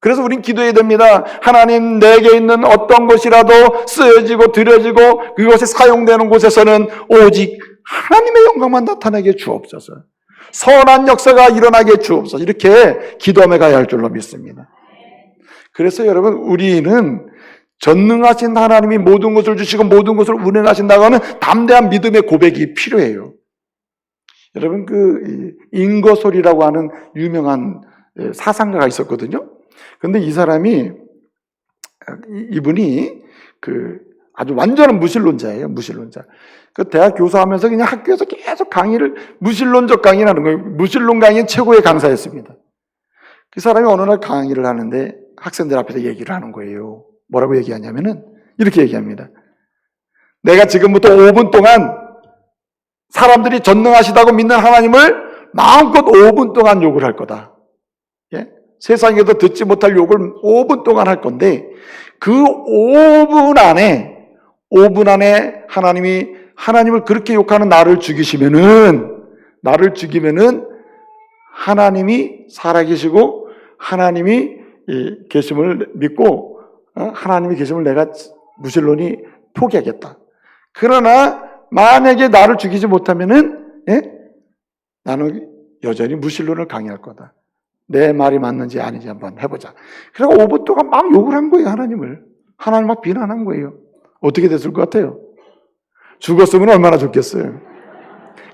Speaker 1: 그래서 우린 기도해야 됩니다. 하나님, 내게 있는 어떤 것이라도 쓰여지고 드려지고 그것이 사용되는 곳에서는 오직 하나님의 영광만 나타나게 주옵소서. 선한 역사가 일어나게 주옵소서. 이렇게 기도하며 가야 할 줄로 믿습니다. 그래서 여러분, 우리는 전능하신 하나님이 모든 것을 주시고 모든 것을 운행하신다고 하는 담대한 믿음의 고백이 필요해요. 여러분, 그 인거솔이라고 하는 유명한 사상가가 있었거든요. 근데 이 사람이, 이분이 아주 완전한 무신론자예요. 무신론자. 그 대학 교수하면서 그냥 학교에서 계속 강의를, 무신론적 강의를 하는 거예요. 무신론 강의는 최고의 강사였습니다. 그 사람이 어느 날 강의를 하는데 학생들 앞에서 얘기를 하는 거예요. 뭐라고 얘기하냐면은 이렇게 얘기합니다. 내가 지금부터 5분 동안 사람들이 전능하시다고 믿는 하나님을 마음껏 5분 동안 욕을 할 거다. 예? 세상에서 듣지 못할 욕을 5분 동안 할 건데, 그 5분 안에 하나님을 그렇게 욕하는 나를 죽이시면은, 하나님이 살아계시고 하나님이 계심을 믿고, 하나님이 계심을 내가 무신론이 포기하겠다. 그러나 만약에 나를 죽이지 못하면은, 나는 여전히 무신론을 강의할 거다. 내 말이 맞는지 아닌지 한번 해보자. 그리고 5분 동안 막 욕을 한 거예요, 하나님을. 하나님 막 비난한 거예요. 어떻게 됐을 것 같아요? 죽었으면 얼마나 좋겠어요.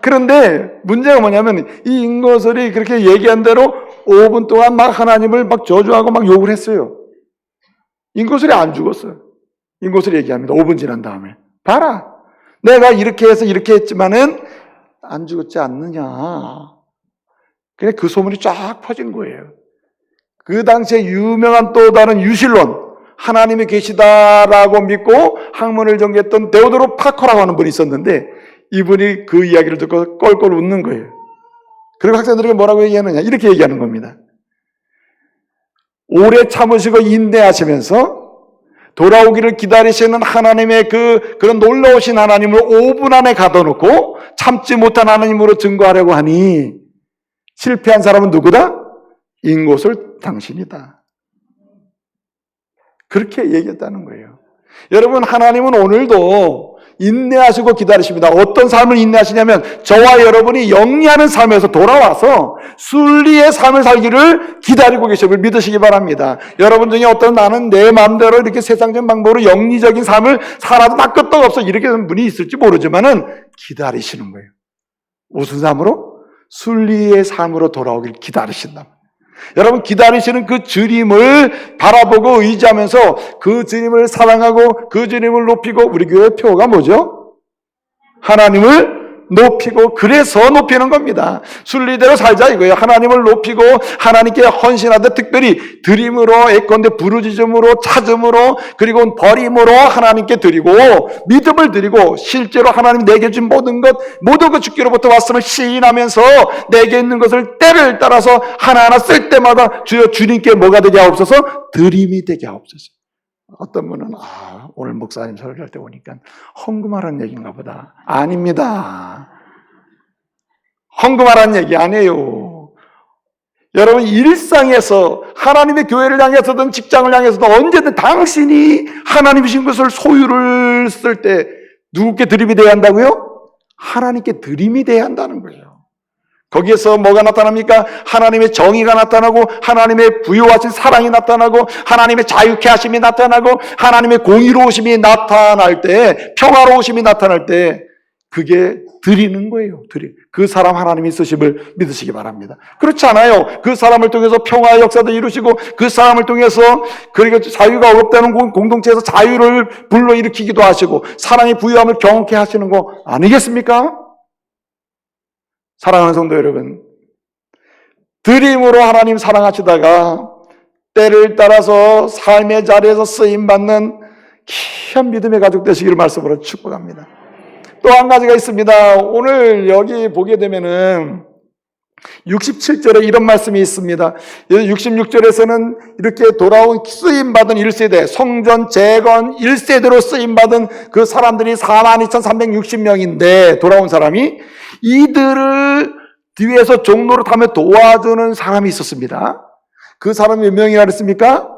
Speaker 1: 그런데 문제가 뭐냐면, 이 인거설이 그렇게 얘기한 대로 5분 동안 막 하나님을 막 저주하고 막 욕을 했어요. 인거설이 안 죽었어요. 인거설이 얘기합니다. 5분 지난 다음에. 봐라. 내가 이렇게 해서 이렇게 했지만은 안 죽었지 않느냐. 그래, 그 소문이 쫙 퍼진 거예요. 그 당시에 유명한 또 다른 유신론, 하나님이 계시다라고 믿고 학문을 전개했던 데오도르 파커라고 하는 분이 있었는데, 이분이 그 이야기를 듣고 껄껄 웃는 거예요. 그리고 학생들에게 뭐라고 얘기하느냐, 이렇게 얘기하는 겁니다. 오래 참으시고 인내하시면서 돌아오기를 기다리시는 하나님의 그런 놀라우신 하나님을 5분 안에 가둬놓고 참지 못한 하나님으로 증거하려고 하니, 실패한 사람은 누구다? 인곳을 당신이다. 그렇게 얘기했다는 거예요. 여러분, 하나님은 오늘도 인내하시고 기다리십니다. 어떤 삶을 인내하시냐면, 저와 여러분이 영리하는 삶에서 돌아와서 순리의 삶을 살기를 기다리고 계심을 믿으시기 바랍니다. 여러분 중에 어떤, 나는 내 마음대로 이렇게 세상적인 방법으로 영리적인 삶을 살아도 다 끄떡없어, 이렇게 하는 분이 있을지 모르지만은 기다리시는 거예요. 무슨 삶으로? 순리의 삶으로 돌아오길 기다리신다. 여러분, 기다리시는 그 주님을 바라보고 의지하면서 그 주님을 사랑하고 그 주님을 높이고, 우리 교회 표가 뭐죠? 하나님을 높이고, 그래서 높이는 겁니다. 순리대로 살자 이거예요. 하나님을 높이고 하나님께 헌신하되, 특별히 드림으로, 예컨대 부르짖음으로, 찾음으로, 그리고 버림으로 하나님께 드리고, 믿음을 드리고, 실제로 하나님 내게 준 모든 것 주께로부터 왔음을 시인하면서 내게 있는 것을 때를 따라서 하나하나 쓸 때마다 주여 주님께 뭐가 되게 하옵소서? 드림이 되게 하옵소서. 어떤 분은 오늘 목사님 설교할 때 보니까 헌금하라는 얘기인가 보다. 아닙니다. 헌금하라는 얘기 아니에요. 여러분, 일상에서 하나님의 교회를 향해서든 직장을 향해서든 언제든 당신이 하나님이신 것을 소유를 쓸 때 누구께 드림이 돼야 한다고요? 하나님께 드림이 돼야 한다는 거예요. 거기에서 뭐가 나타납니까? 하나님의 정의가 나타나고, 하나님의 부요하신 사랑이 나타나고, 하나님의 자유케 하심이 나타나고, 하나님의 공의로우심이 나타날 때, 평화로우심이 나타날 때, 그게 드리는 거예요. 그 사람 하나님이 쓰심을 믿으시기 바랍니다. 그렇지 않아요. 그 사람을 통해서 평화의 역사도 이루시고, 그 사람을 통해서 그리고 자유가 어렵다는 공동체에서 자유를 불러일으키기도 하시고, 사랑의 부요함을 경험케 하시는 거 아니겠습니까? 사랑하는 성도 여러분, 드림으로 하나님 사랑하시다가 때를 따라서 삶의 자리에서 쓰임받는 귀한 믿음의 가족 되시기를 말씀으로 축복합니다. 또 한 가지가 있습니다. 오늘 여기 보게 되면은 67절에 이런 말씀이 있습니다. 66절에서는 이렇게 돌아온 쓰임받은 1세대, 성전 재건 1세대로 쓰임받은 그 사람들이 42,360명인데 돌아온 사람이 이들을 뒤에서 종로를 타며 도와주는 사람이 있었습니다. 그 사람이 몇 명이라 그랬습니까?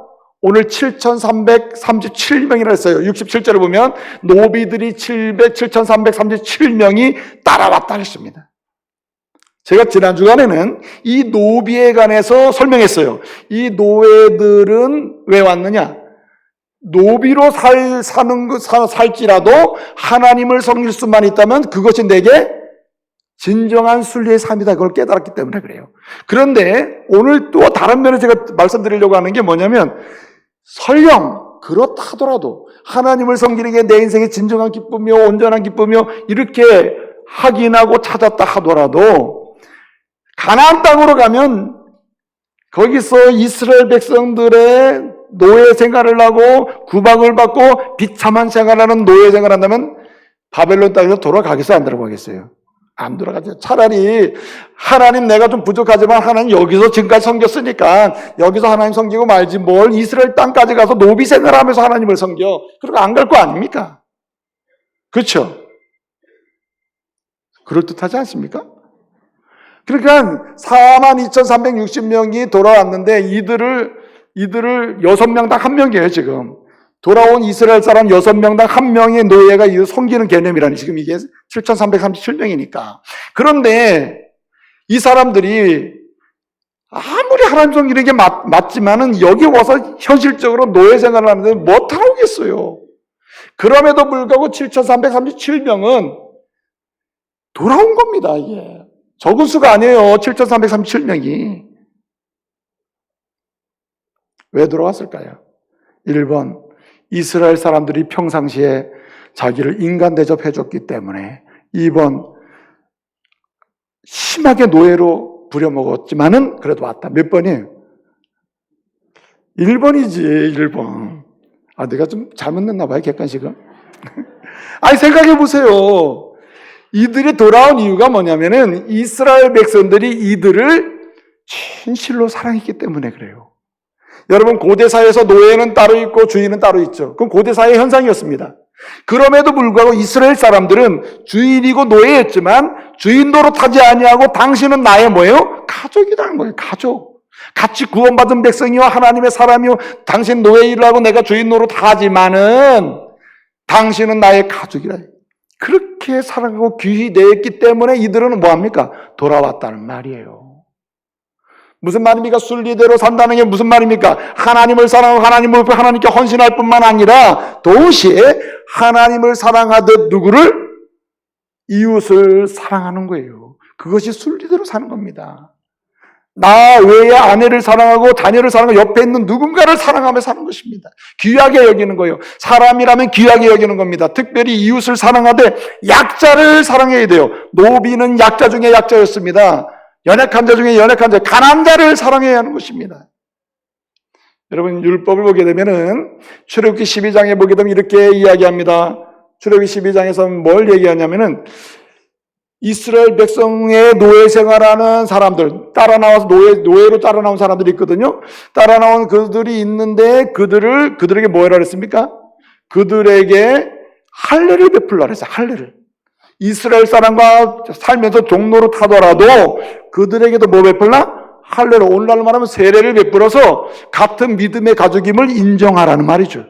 Speaker 1: 오늘 7,337명이라 했어요. 67절에 보면 노비들이 7,337명이 따라왔다 했습니다. 제가 지난 주간에는 이 노비에 관해서 설명했어요. 이 노예들은 왜 왔느냐? 노비로 살지라도 하나님을 섬길 수만 있다면 그것이 내게 진정한 순리의 삶이다. 그걸 깨달았기 때문에 그래요. 그런데 오늘 또 다른 면에 제가 말씀드리려고 하는 게 뭐냐면 설령 그렇다더라도 하나님을 섬기는 게 내 인생의 진정한 기쁨이요 온전한 기쁨이요 이렇게 확인하고 찾았다 하더라도 가나안 땅으로 가면 거기서 이스라엘 백성들의 노예 생활을 하고 구박을 받고 비참한 생활하는 노예 생활을 한다면 바벨론 땅에서 돌아가겠어요? 안 돌아가겠어요? 안 돌아가죠. 차라리 하나님 내가 좀 부족하지만 하나님 여기서 지금까지 섬겼으니까 여기서 하나님 섬기고 말지 뭘 이스라엘 땅까지 가서 노비 생활하면서 하나님을 섬겨. 그러고 안 갈 거 아닙니까? 그렇죠? 그럴듯하지 않습니까? 그러니까 42,360명이 돌아왔는데 이들을 6명당 1명이에요 지금. 돌아온 이스라엘 사람 6명당 1명의 노예가 섬기는 개념이라니 지금 이게 7,337명이니까. 그런데 이 사람들이 아무리 하나님 섬기는 게 맞지만은 여기 와서 현실적으로 노예 생활을 하는데 못하러 오겠어요. 그럼에도 불구하고 7,337명은 돌아온 겁니다 이게. 적은 수가 아니에요. 7,337명이. 왜 돌아왔을까요? 1번, 이스라엘 사람들이 평상시에 자기를 인간 대접해줬기 때문에. 2번, 심하게 노예로 부려먹었지만은 그래도 왔다. 몇 번이에요? 1번이지, 1번. 아, 내가 좀 잘못 냈나 봐요, 객관식은. 아니, 생각해 보세요. 이들이 돌아온 이유가 뭐냐면은 이스라엘 백성들이 이들을 진실로 사랑했기 때문에 그래요. 여러분 고대사회에서 노예는 따로 있고 주인은 따로 있죠. 그건 고대사회의 현상이었습니다. 그럼에도 불구하고 이스라엘 사람들은 주인이고 노예였지만 주인 노릇하지 아니하고 당신은 나의 뭐예요? 가족이라는 거예요. 가족. 같이 구원받은 백성이요 하나님의 사람이요 당신 노예 일을 하고 내가 주인 노릇하지만은 당신은 나의 가족이라. 그렇게 사랑하고 귀히 대했기 때문에 이들은 뭐합니까? 돌아왔다는 말이에요. 무슨 말입니까? 순리대로 산다는 게 무슨 말입니까? 하나님을 사랑하고 하나님께 헌신할 뿐만 아니라 동시에 하나님을 사랑하듯 누구를? 이웃을 사랑하는 거예요. 그것이 순리대로 사는 겁니다. 나 외에 아내를 사랑하고 자녀를 사랑하고 옆에 있는 누군가를 사랑하며 사는 것입니다. 귀하게 여기는 거예요. 사람이라면 귀하게 여기는 겁니다. 특별히 이웃을 사랑하되 약자를 사랑해야 돼요. 노비는 약자 중에 약자였습니다. 연약한 자 중에 연약한 자, 가난한 자를 사랑해야 하는 것입니다. 여러분 율법을 보게 되면은 출애굽기 12장에 보게 되면 이렇게 이야기합니다. 출애굽기 12장에서 뭘 얘기하냐면은 이스라엘 백성의 노예 생활하는 사람들, 따라 나와서 노예로 따라 나온 사람들이 있거든요. 따라 나온 그들이 있는데 그들에게 뭐라 그랬습니까? 그들에게 할례를 베풀라 그랬어요. 할례를. 이스라엘 사람과 살면서 종로로 타더라도 그들에게도 뭐 베풀라? 할례를. 오늘날로 말하면 세례를 베풀어서 같은 믿음의 가족임을 인정하라는 말이죠.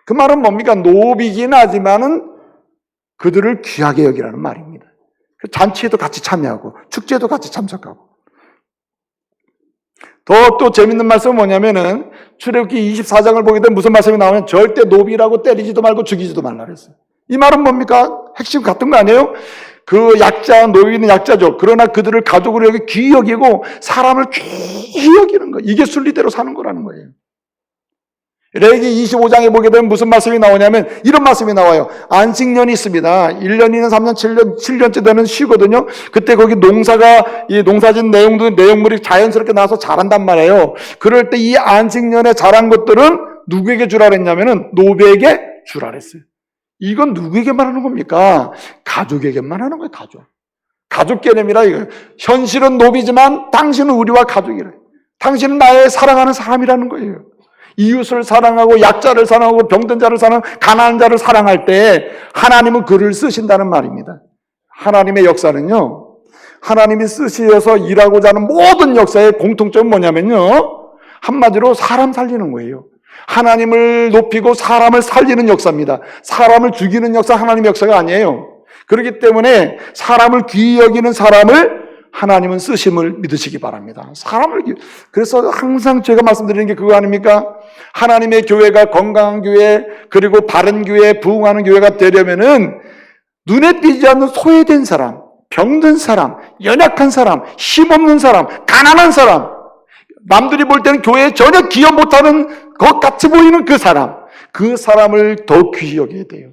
Speaker 1: 그 말은 뭡니까? 노비긴 하지만은 그들을 귀하게 여기라는 말입니다. 잔치에도 같이 참여하고 축제에도 같이 참석하고. 또 재밌는 말씀은 뭐냐면은 출애굽기 24장을 보게 되면 무슨 말씀이 나오면 절대 노비라고 때리지도 말고 죽이지도 말라 그랬어요. 이 말은 뭡니까? 핵심 같은 거 아니에요? 그 약자, 노비는 약자죠. 그러나 그들을 가족으로 여기 귀히 여기고 사람을 귀히 여기는 거. 이게 순리대로 사는 거라는 거예요. 레위기 25장에 보게 되면 무슨 말씀이 나오냐면 이런 말씀이 나와요. 안식년이 있습니다. 1년, 2년, 3년, 7년째 되는 쉬거든요. 그때 거기 이 농사진 내용물이 자연스럽게 나와서 자란단 말이에요. 그럴 때 이 안식년에 자란 것들은 누구에게 주라 그랬냐면은 노비에게 주라 그랬어요. 이건 누구에게만 하는 겁니까? 가족에게만 하는 거예요, 가족. 가족 개념이라 이거예요. 현실은 노비지만 당신은 우리와 가족이래. 당신은 나의 사랑하는 사람이라는 거예요. 이웃을 사랑하고 약자를 사랑하고 병든 자를 사랑하고 가난한 자를 사랑할 때 하나님은 그를 쓰신다는 말입니다. 하나님의 역사는요, 하나님이 쓰시어서 일하고자 하는 모든 역사의 공통점은 뭐냐면요, 한마디로 사람 살리는 거예요. 하나님을 높이고 사람을 살리는 역사입니다. 사람을 죽이는 역사, 하나님의 역사가 아니에요. 그렇기 때문에 사람을 귀히 여기는 사람을 하나님은 쓰심을 믿으시기 바랍니다. 그래서 항상 제가 말씀드리는 게 그거 아닙니까? 하나님의 교회가 건강한 교회, 그리고 바른 교회, 부흥하는 교회가 되려면은 눈에 띄지 않는 소외된 사람, 병든 사람, 연약한 사람, 힘없는 사람, 가난한 사람, 남들이 볼 때는 교회에 전혀 기여 못하는 것 같이 보이는 그 사람을 더 귀히 여겨야 돼요.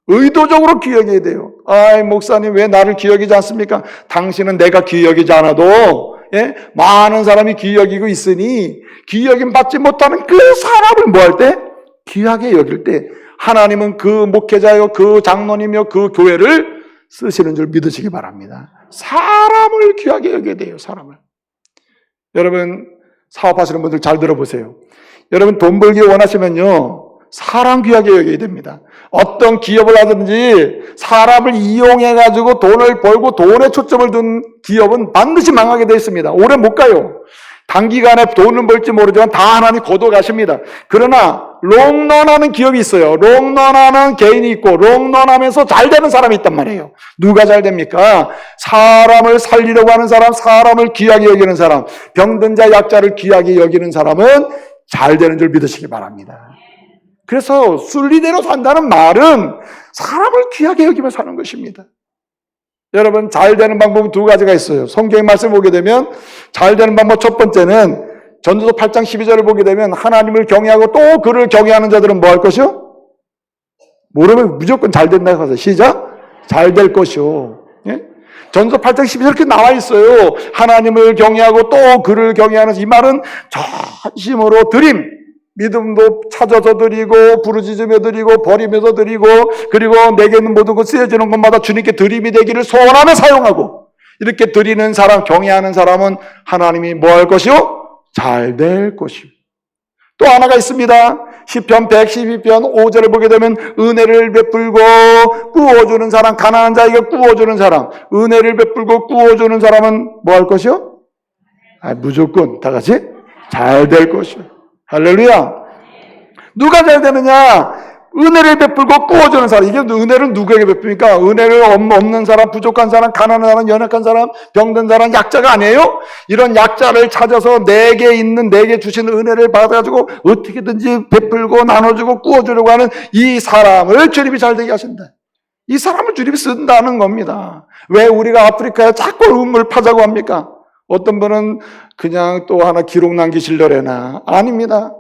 Speaker 1: 의도적으로 귀히 여겨야 돼요. 아이, 목사님 왜 나를 귀히 여기지 않습니까? 당신은 내가 귀히 여기지 않아도 많은 사람이 귀히 여기고 있으니 귀히 여김 받지 못하는 그 사람을 뭐 할 때? 귀하게 여길 때 하나님은 그 목회자요, 그 장로님이요, 그 교회를 쓰시는 줄 믿으시기 바랍니다. 사람을 귀하게 여겨야 돼요. 사람을. 여러분, 사업하시는 분들 잘 들어보세요. 여러분, 돈 벌기 원하시면요, 사람 귀하게 여겨야 됩니다. 어떤 기업을 하든지 사람을 이용해가지고 돈을 벌고 돈에 초점을 둔 기업은 반드시 망하게 되어 있습니다. 오래 못 가요. 단기간에 돈을 벌지 모르지만 다 하나님 거둬 가십니다. 그러나 롱런하는 기업이 있어요. 롱런하는 개인이 있고 롱런하면서 잘 되는 사람이 있단 말이에요. 누가 잘 됩니까? 사람을 살리려고 하는 사람, 사람을 귀하게 여기는 사람, 병든 자, 약자를 귀하게 여기는 사람은 잘 되는 줄 믿으시기 바랍니다. 그래서 순리대로 산다는 말은 사람을 귀하게 여기며 사는 것입니다. 여러분, 잘 되는 방법은 두 가지가 있어요. 성경 말씀을 보게 되면 잘 되는 방법 첫 번째는 전도서 8장 12절을 보게 되면 하나님을 경외하고 또 그를 경외하는 자들은 뭐 할 것이요? 모르면 무조건 잘 된다고 하세요. 시작. 잘 될 것이요. 예? 전도서 8장 12절 이렇게 나와 있어요. 하나님을 경외하고 또 그를 경외하는, 이 말은 전심으로 드림, 믿음도 찾아서 드리고 부르짖으며 드리고 버리면서 드리고, 그리고 내게 있는 모든 것 쓰여지는 것마다 주님께 드림이 되기를 소원하며 사용하고, 이렇게 드리는 사람, 경외하는 사람은 하나님이 뭐 할 것이요? 잘 될 것이요. 또 하나가 있습니다. 시편 112편 5절을 보게 되면 은혜를 베풀고 꾸어주는 사람, 가난한 자에게 꾸어주는 사람, 은혜를 베풀고 꾸어주는 사람은 뭐 할 것이요? 무조건 다 같이 잘 될 것이요. 할렐루야. 누가 잘 되느냐? 은혜를 베풀고 꾸어주는 사람. 이게 은혜를 누구에게 베풉니까? 은혜를 없는 사람, 부족한 사람, 가난한 사람, 연약한 사람, 병든 사람, 약자가 아니에요? 이런 약자를 찾아서 내게 주신 은혜를 받아가지고 어떻게든지 베풀고 나눠주고 꾸어주려고 하는 이 사람을 주님이 잘 되게 하신다. 이 사람을 주님이 쓴다는 겁니다. 왜 우리가 아프리카에 자꾸 우물 파자고 합니까? 어떤 분은 그냥 또 하나 기록 남기시려래나. 아닙니다.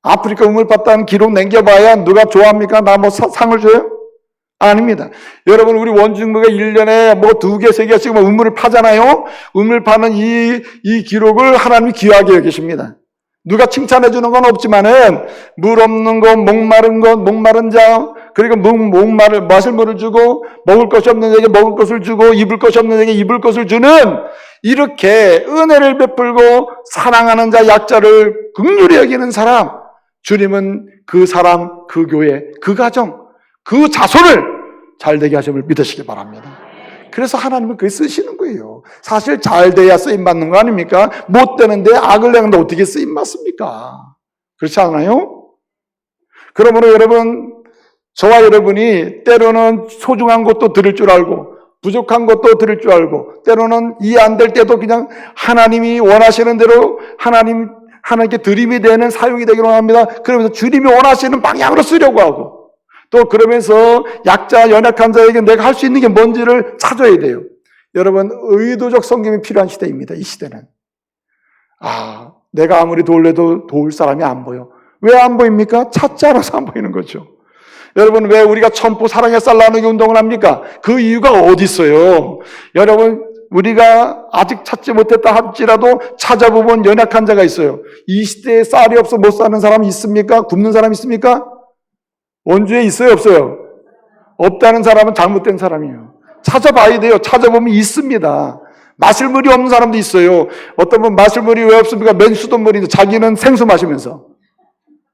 Speaker 1: 아프리카 우물 팠다는 기록 남겨봐야 누가 좋아합니까? 나 뭐 상을 줘요? 아닙니다. 여러분, 우리 원중부가 1년에 뭐 2개, 3개씩 우물을 파잖아요? 우물 파는 이 기록을 하나님이 귀하게 여기십니다. 누가 칭찬해 주는 건 없지만은, 물 없는 것, 목마른 자, 그리고 마실 물을 주고, 먹을 것이 없는 자에게 먹을 것을 주고, 입을 것이 없는 자에게 입을 것을 주는, 이렇게 은혜를 베풀고 사랑하는 자, 약자를 긍휼히 여기는 사람, 주님은 그 사람, 그 교회, 그 가정, 그 자손을 잘되게 하심을 믿으시기 바랍니다. 그래서 하나님은 그게 쓰시는 거예요. 사실 잘 돼야 쓰임받는 거 아닙니까? 못 되는데 악을 행하는데 어떻게 쓰임받습니까? 그렇지 않아요? 그러므로 여러분, 저와 여러분이 때로는 소중한 것도 들을 줄 알고 부족한 것도 들을 줄 알고, 때로는 이해 안 될 때도 그냥 하나님이 원하시는 대로 하나님께 드림이 되는 사용이 되기를 원합니다. 그러면서 주님이 원하시는 방향으로 쓰려고 하고, 또 그러면서 약자, 연약한 자에게 내가 할 수 있는 게 뭔지를 찾아야 돼요. 여러분, 의도적 섬김이 필요한 시대입니다. 이 시대는. 내가 아무리 도울래도 도울 사람이 안 보여. 왜 안 보입니까? 찾지 않아서 안 보이는 거죠. 여러분, 왜 우리가 천포 사랑의 쌀 나누기 운동을 합니까? 그 이유가 어디 있어요? 여러분, 우리가 아직 찾지 못했다 할지라도 찾아보면 연약한 자가 있어요. 이 시대에 쌀이 없어 못 사는 사람이 있습니까? 굶는 사람이 있습니까? 원주에 있어요, 없어요? 없다는 사람은 잘못된 사람이에요. 찾아봐야 돼요. 찾아보면 있습니다. 마실 물이 없는 사람도 있어요. 어떤 분 마실 물이 왜 없습니까? 맨 수돗물인데 자기는 생수 마시면서.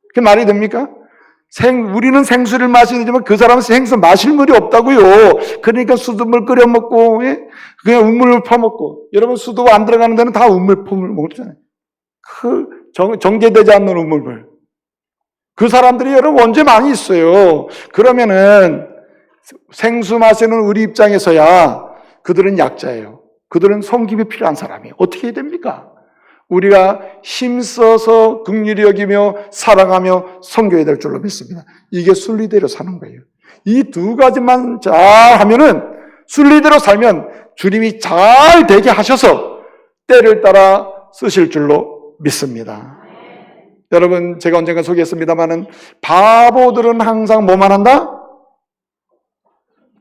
Speaker 1: 그게 말이 됩니까? 우리는 생수를 마시지만 그 사람은 생수 마실 물이 없다고요. 그러니까 수돗물 끓여 먹고, 예? 그냥 우물을 퍼먹고. 여러분 수도 안 들어가는 데는 다 우물 퍼먹잖아요. 정제되지 않는 우물물. 그 사람들이 여러분 언제 많이 있어요. 그러면은 생수 마시는 우리 입장에서야 그들은 약자예요. 그들은 섬김이 필요한 사람이에요. 어떻게 해야 됩니까? 우리가 힘써서 긍휼히 여기며 사랑하며 섬겨야 될 줄로 믿습니다. 이게 순리대로 사는 거예요. 이 두 가지만 잘 하면은, 순리대로 살면 주님이 잘 되게 하셔서 때를 따라 쓰실 줄로 믿습니다. 여러분, 제가 언젠가 소개했습니다마는 바보들은 항상 뭐만 한다?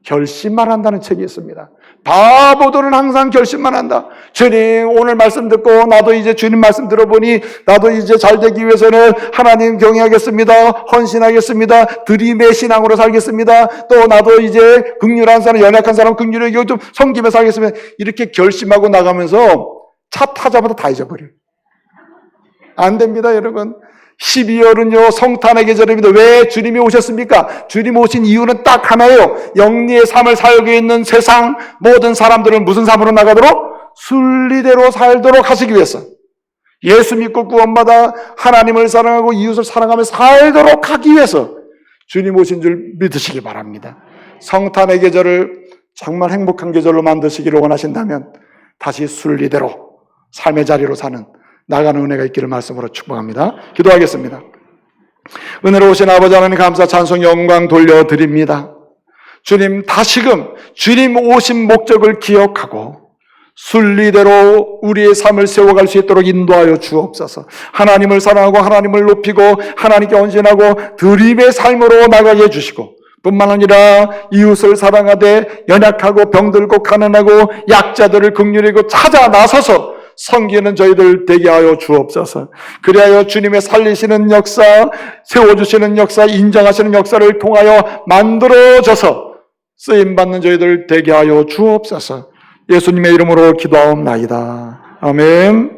Speaker 1: 결심만 한다는 책이 있습니다. 바보들은 항상 결심만 한다. 주님, 오늘 말씀 듣고 나도 이제 주님 말씀 들어보니 나도 이제 잘 되기 위해서는 하나님 경외하겠습니다. 헌신하겠습니다. 드림의 신앙으로 살겠습니다. 또 나도 이제 긍휼한 사람, 연약한 사람 긍휼히 여기고 좀 섬기며 살겠습니다. 이렇게 결심하고 나가면서 차 타자마자 다 잊어버려요. 안 됩니다, 여러분. 12월은요, 성탄의 계절입니다. 왜 주님이 오셨습니까? 주님 오신 이유는 딱 하나예요. 영리의 삶을 살고 있는 세상 모든 사람들은 무슨 삶으로 나가도록? 순리대로 살도록 하시기 위해서. 예수 믿고 구원받아 하나님을 사랑하고 이웃을 사랑하며 살도록 하기 위해서 주님 오신 줄 믿으시기 바랍니다. 성탄의 계절을 정말 행복한 계절로 만드시기를 원하신다면 다시 순리대로 삶의 자리로 사는 나가는 은혜가 있기를 말씀으로 축복합니다. 기도하겠습니다. 은혜로우신 아버지 하나님 감사 찬송 영광 돌려드립니다. 주님, 다시금 주님 오신 목적을 기억하고 순리대로 우리의 삶을 세워갈 수 있도록 인도하여 주옵소서. 하나님을 사랑하고 하나님을 높이고 하나님께 헌신하고 드림의 삶으로 나가게 해주시고 뿐만 아니라 이웃을 사랑하되 연약하고 병들고 가난하고 약자들을 긍휼히 여기고 찾아 나서서 섬기는 저희들 되게 하여 주옵소서. 그리하여 주님의 살리시는 역사, 세워주시는 역사, 인정하시는 역사를 통하여 만들어져서 쓰임받는 저희들 되게 하여 주옵소서. 예수님의 이름으로 기도하옵나이다. 아멘.